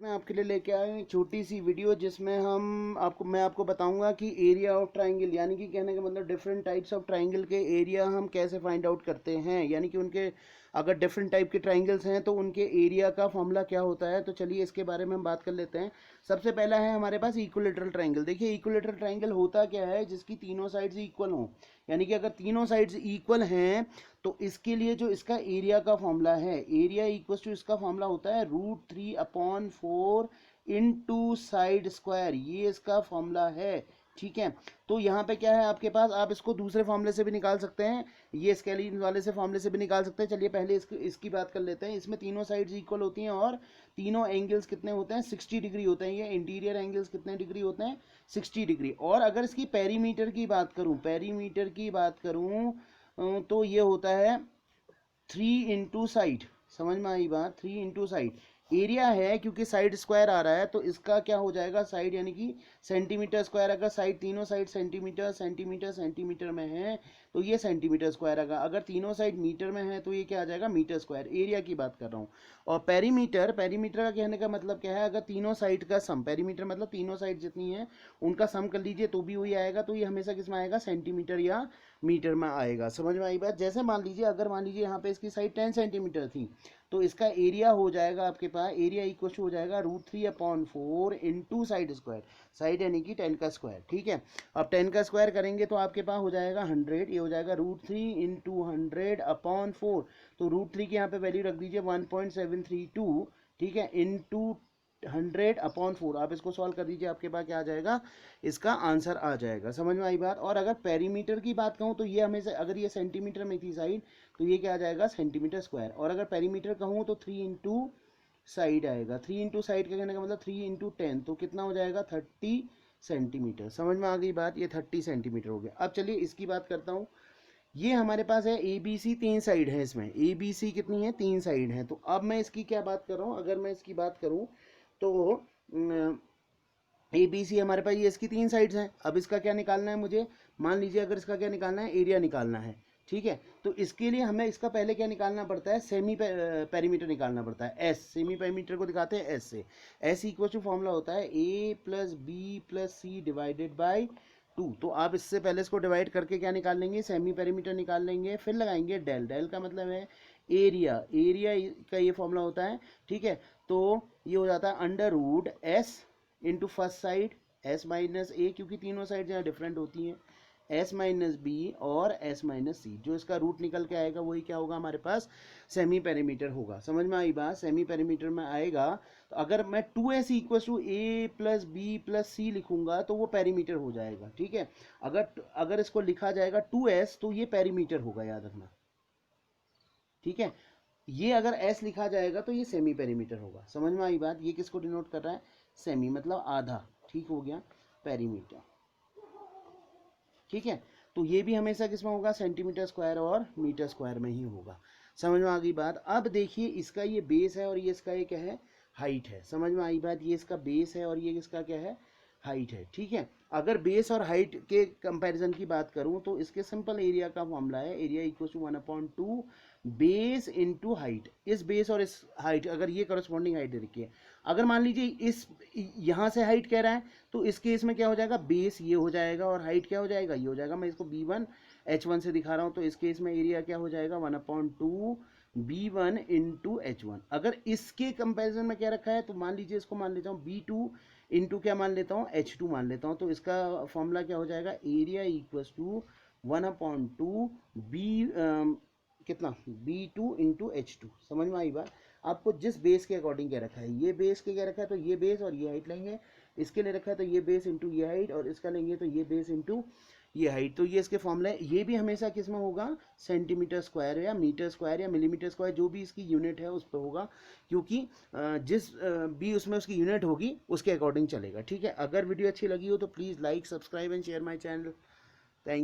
मैं आपके लिए लेके आया हूँ एक छोटी सी वीडियो जिसमें मैं आपको बताऊंगा कि एरिया ऑफ ट्राइंगल, यानी कि कहने का मतलब डिफरेंट टाइप्स ऑफ ट्राइंगल के एरिया हम कैसे फाइंड आउट करते हैं, यानी कि उनके अगर डिफरेंट टाइप के ट्राइंगल्स हैं तो उनके एरिया का फॉर्मूला क्या होता है। तो चलिए इसके बारे में हम बात कर लेते हैं। सबसे पहला है हमारे पास इक्विलेटरल ट्राइंगल। देखिए इक्विलेटरल ट्राइंगल होता क्या है, जिसकी तीनों साइड्स इक्वल हों, यानी कि अगर तीनों साइड्स इक्वल हैं तो इसके लिए जो इसका एरिया का फॉर्मूला है, एरिया इक्वल टू इसका फॉर्मूला होता है √3/4 इनटू साइड स्क्वायर, ये इसका फॉर्मूला है। ठीक है, तो यहाँ पे क्या है आपके पास, आप इसको दूसरे फॉर्मूले से भी निकाल सकते हैं, ये स्केलिन वाले से फॉर्मूले से भी निकाल सकते हैं। चलिए पहले इसकी बात कर लेते हैं। इसमें तीनों साइड्स इक्वल होती हैं और तीनों एंगल्स कितने होते हैं, 60 डिग्री होते हैं। ये इंटीरियर एंगल्स कितने डिग्री होते हैं, 60 डिग्री। और अगर इसकी पेरीमीटर की बात करूँ तो ये होता है 3 इंटू साइड। समझ में आई बात, 3 इंटू साइड। एरिया है क्योंकि साइड स्क्वायर आ रहा है तो इसका क्या हो जाएगा, साइड यानी कि सेंटीमीटर स्क्वायर। अगर साइड तीनों साइड सेंटीमीटर सेंटीमीटर सेंटीमीटर में है तो ये सेंटीमीटर स्क्वायर आएगा। अगर तीनों साइड मीटर में है तो ये क्या आ जाएगा, मीटर स्क्वायर। एरिया की बात कर रहा हूँ। और पेरीमीटर, पेरीमीटर का कहने का मतलब क्या है, अगर तीनों साइड का सम, पेरीमीटर मतलब तीनों साइड जितनी है उनका सम कर लीजिए तो भी वही आएगा। तो ये हमेशा किस में आएगा, सेंटीमीटर या मीटर में आएगा। समझ में आई बात। जैसे मान लीजिए, अगर मान लीजिए यहाँ पे इसकी साइड 10 सेंटीमीटर थी तो इसका एरिया हो जाएगा आपके पास, एरिया इक्वल हो जाएगा √3/4 इंटू साइड स्क्वायर, साइड यानी कि 10 का स्क्वायर। ठीक है, अब 10 का स्क्वायर करेंगे तो आपके पास हो जाएगा 100, ये हो जाएगा √3 इंटू 100/4। तो √3 की यहाँ पे वैल्यू रख दीजिए 1.732। ठीक है, इंटू 100/4, आप इसको सॉल्व कर दीजिए, आपके पास क्या आ जाएगा, इसका आंसर आ जाएगा। समझ में आई बात। और अगर पेरीमीटर की बात कहूँ तो ये हमेशा, अगर ये सेंटीमीटर में थी साइड तो ये क्या आ जाएगा, सेंटीमीटर स्क्वायर। और अगर पेरीमीटर कहूँ तो 3 इंटू साइड आएगा। 3 इंटू साइड का कहने का मतलब 3 इंटू 10, तो कितना हो जाएगा, 30 सेंटीमीटर। समझ में आ गई बात, ये 30 सेंटीमीटर हो गया। अब चलिए इसकी बात करता हूँ। ये हमारे पास है ए बी सी, 3 साइड है इसमें, ए बी सी कितनी है, 3 साइड है। तो अब मैं इसकी क्या बात कर रहा हूँ, अगर मैं इसकी बात करूँ तो ए बी सी हमारे पास ये इसकी 3 साइड्स हैं। अब इसका क्या निकालना है मुझे, मान लीजिए अगर इसका क्या निकालना है, एरिया निकालना है। ठीक है, तो इसके लिए हमें इसका पहले क्या निकालना पड़ता है, सेमी पेरीमीटर निकालना पड़ता है। एस, सेमी पेरीमीटर को दिखाते हैं एस से। एस इक्वल टू फॉर्मूला होता है A+B+C डिवाइडेड बाई 2। तो आप इससे पहले इसको डिवाइड करके क्या निकाल लेंगे, सेमी पेरीमीटर निकाल लेंगे, फिर लगाएंगे डेल। डेल का मतलब है एरिया, एरिया का ये फॉर्मूला होता है। ठीक है, तो ये हो जाता है √S into first side S-A, क्योंकि तीनों साइड यहाँ डिफरेंट होती हैं, S-B और S-C। जो इसका रूट निकल के आएगा वही क्या होगा, हमारे पास सेमी पेरीमीटर होगा। समझ में आई बात, सेमी पेरीमीटर में आएगा। तो अगर मैं 2S इक्वल टू A+B+C लिखूंगा तो वो पेरीमीटर हो जाएगा। ठीक है, अगर इसको लिखा जाएगा 2S तो ये पेरीमीटर होगा, याद रखना। ठीक है, ये अगर S लिखा जाएगा तो ये सेमी पेरीमीटर होगा। समझ में आई बात। ये किसको डिनोट कर रहा है, सेमी मतलब आधा। ठीक हो गया, पेरीमीटर। ठीक है, तो ये भी हमेशा किसमें होगा, सेंटीमीटर स्क्वायर और मीटर स्क्वायर में ही होगा। समझ में आ गई बात। अब देखिए इसका ये बेस है और ये इसका ये क्या है, हाइट है। समझ में आई बात, ये इसका बेस है और ये इसका क्या है, हाइट है। ठीक है, अगर बेस और हाइट के कंपैरिजन की बात करूं तो इसके सिंपल एरिया का फॉर्मूला है, area equal to 1/2 base into height. इस बेस और इस हाइट, अगर ये करस्पॉन्डिंग हाइट दे रखी है, अगर मान लीजिए इस यहाँ से हाइट कह रहा है तो इस केस में क्या हो जाएगा, बेस ये हो जाएगा और हाइट क्या हो जाएगा, ये हो जाएगा। मैं इसको B1 H1 से दिखा रहा हूँ, तो इस केस में एरिया क्या हो जाएगा, 1/2 B1 इंटू H1। अगर इसके कंपेरिजन में क्या रखा है तो मान लीजिए इसको मान लेता हूँ B2 इंटू क्या मान लेता हूँ, H2 मान लेता हूँ। तो इसका फॉर्मूला क्या हो जाएगा, एरिया इक्वल्स टू 1/2 बी कितना, B2 इंटू H2। समझ में आई बात। आपको जिस बेस के अकॉर्डिंग क्या रखा है, ये बेस के क्या रखा है तो ये बेस और ये हाइट लेंगे, इसके लिए रखा है तो ये बेस इंटू ये हाइट, और इसका लेंगे तो ये बेस इंटू ये हाइट। तो ये इसके फॉर्मूला है। ये भी हमेशा किस में होगा, सेंटीमीटर स्क्वायर या मीटर स्क्वायर या मिलीमीटर स्क्वायर, जो भी इसकी यूनिट है उस पर होगा, क्योंकि जिस भी उसमें उसकी यूनिट होगी उसके अकॉर्डिंग चलेगा। ठीक है, अगर वीडियो अच्छी लगी हो तो please like, subscribe and share my channel. Thank you.